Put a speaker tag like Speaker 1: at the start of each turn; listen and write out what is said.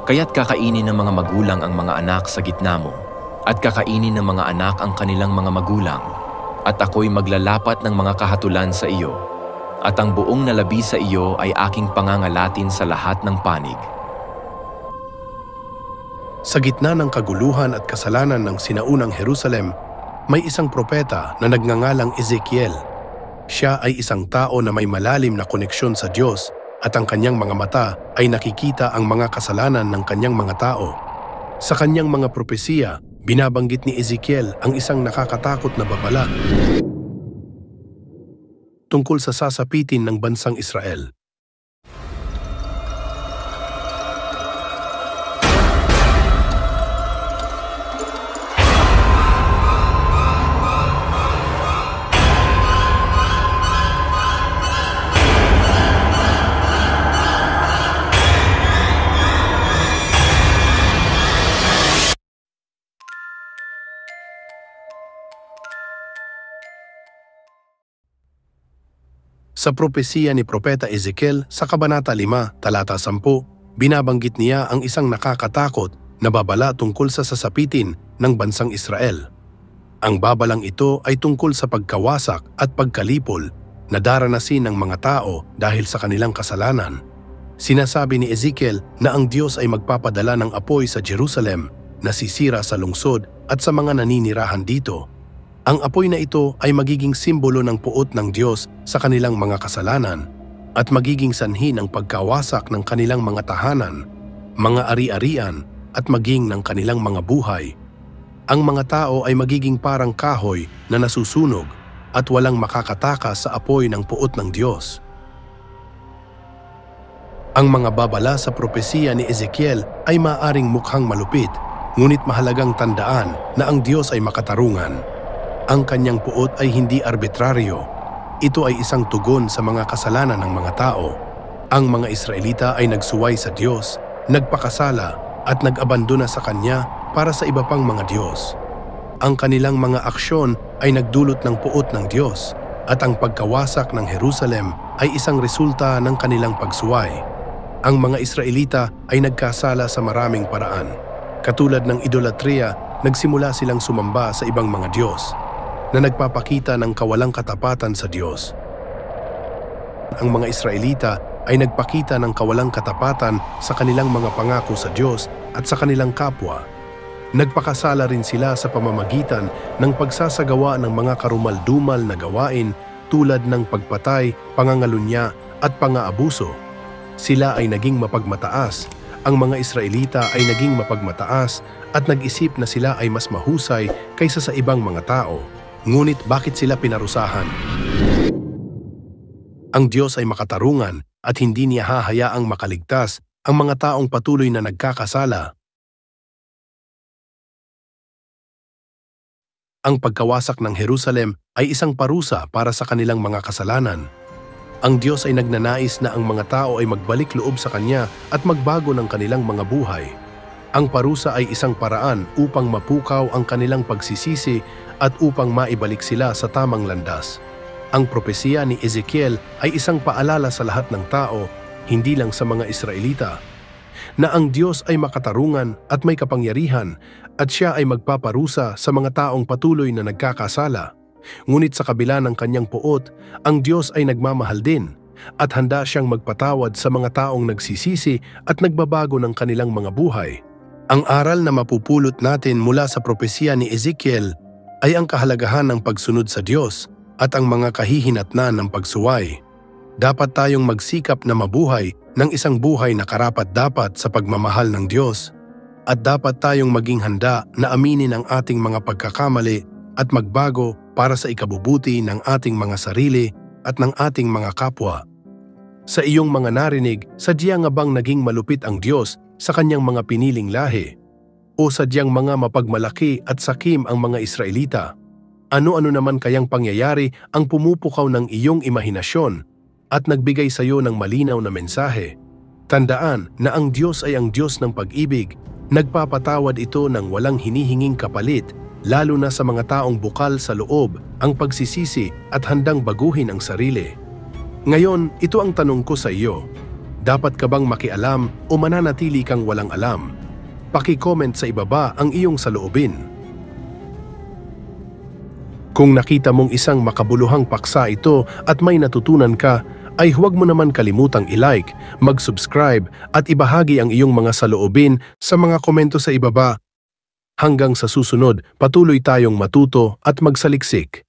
Speaker 1: Kaya't kakainin ng mga magulang ang mga anak sa gitna mo, at kakainin ng mga anak ang kanilang mga magulang, at ako'y maglalapat ng mga kahatulan sa iyo, at ang buong nalabi sa iyo ay aking pangangalatin sa lahat ng panig.
Speaker 2: Sa gitna ng kaguluhan at kasalanan ng sinaunang Jerusalem, may isang propeta na nagngangalang Ezekiel. Siya ay isang tao na may malalim na koneksyon sa Diyos at ang kanyang mga mata ay nakikita ang mga kasalanan ng kanyang mga tao. Sa kanyang mga propesiya, binabanggit ni Ezekiel ang isang nakakatakot na babala tungkol sa sasapitin ng bansang Israel. Sa propesiya ni Propeta Ezekiel sa Kabanata 5, Talata 10, binabanggit niya ang isang nakakatakot na babala tungkol sa sasapitin ng bansang Israel. Ang babalang ito ay tungkol sa pagkawasak at pagkalipol na daranasin ng mga tao dahil sa kanilang kasalanan. Sinasabi ni Ezekiel na ang Diyos ay magpapadala ng apoy sa Jerusalem na sisira sa lungsod at sa mga naninirahan dito. Ang apoy na ito ay magiging simbolo ng puot ng Diyos sa kanilang mga kasalanan at magiging sanhi ng pagkawasak ng kanilang mga tahanan, mga ari-arian at maging ng kanilang mga buhay. Ang mga tao ay magiging parang kahoy na nasusunog at walang makakatakas sa apoy ng puot ng Diyos. Ang mga babala sa propesiya ni Ezekiel ay maaaring mukhang malupit, ngunit mahalagang tandaan na ang Diyos ay makatarungan. Ang kanyang puot ay hindi arbitraryo. Ito ay isang tugon sa mga kasalanan ng mga tao. Ang mga Israelita ay nagsuway sa Diyos, nagpakasala at nag-abandona sa Kanya para sa iba pang mga Diyos. Ang kanilang mga aksyon ay nagdulot ng puot ng Diyos at ang pagkawasak ng Jerusalem ay isang resulta ng kanilang pagsuway. Ang mga Israelita ay nagkasala sa maraming paraan. Katulad ng idolatriya, nagsimula silang sumamba sa ibang mga Diyos na nagpapakita ng kawalang katapatan sa Diyos. Ang mga Israelita ay nagpakita ng kawalang katapatan sa kanilang mga pangako sa Diyos at sa kanilang kapwa. Nagpakasala rin sila sa pamamagitan ng pagsasagawa ng mga karumal-dumal na gawain tulad ng pagpatay, pangangalunya at pang-aabuso. Sila ay naging mapagmataas. Ang mga Israelita ay naging mapagmataas at nag-isip na sila ay mas mahusay kaysa sa ibang mga tao. Ngunit bakit sila pinarusahan? Ang Diyos ay makatarungan at hindi niya hahayaang makaligtas ang mga taong patuloy na nagkakasala. Ang pagkawasak ng Jerusalem ay isang parusa para sa kanilang mga kasalanan. Ang Diyos ay nagnanais na ang mga tao ay magbalik loob sa Kanya at magbago ng kanilang mga buhay. Ang parusa ay isang paraan upang mapukaw ang kanilang pagsisisi at upang maibalik sila sa tamang landas. Ang propesiya ni Ezekiel ay isang paalala sa lahat ng tao, hindi lang sa mga Israelita, na ang Diyos ay makatarungan at may kapangyarihan at Siya ay magpaparusa sa mga taong patuloy na nagkakasala. Ngunit sa kabila ng kanyang puot, ang Diyos ay nagmamahal din at handa siyang magpatawad sa mga taong nagsisisi at nagbabago ng kanilang mga buhay. Ang aral na mapupulot natin mula sa propesiya ni Ezekiel ay ang kahalagahan ng pagsunod sa Diyos at ang mga kahihinatnan ng pagsuway. Dapat tayong magsikap na mabuhay ng isang buhay na karapat-dapat sa pagmamahal ng Diyos at dapat tayong maging handa na aminin ang ating mga pagkakamali at magbago para sa ikabubuti ng ating mga sarili at ng ating mga kapwa. Sa iyong mga narinig, sadya nga bang naging malupit ang Diyos sa kanyang mga piniling lahi? O sadyang mga mapagmalaki at sakim ang mga Israelita? Ano-ano naman kayang pangyayari ang pumupukaw ng iyong imahinasyon at nagbigay sa iyo ng malinaw na mensahe? Tandaan na ang Diyos ay ang Diyos ng pag-ibig. Nagpapatawad ito ng walang hinihinging kapalit, lalo na sa mga taong bukal sa loob ang pagsisisi at handang baguhin ang sarili. Ngayon, ito ang tanong ko sa iyo. Dapat ka bang makialam o mananatili kang walang alam? Paki-comment sa ibaba ang iyong saloobin. Kung nakita mong isang makabuluhang paksa ito at may natutunan ka, ay huwag mo naman kalimutang i-like, mag-subscribe at ibahagi ang iyong mga saloobin sa mga komento sa ibaba. Hanggang sa susunod, patuloy tayong matuto at magsaliksik.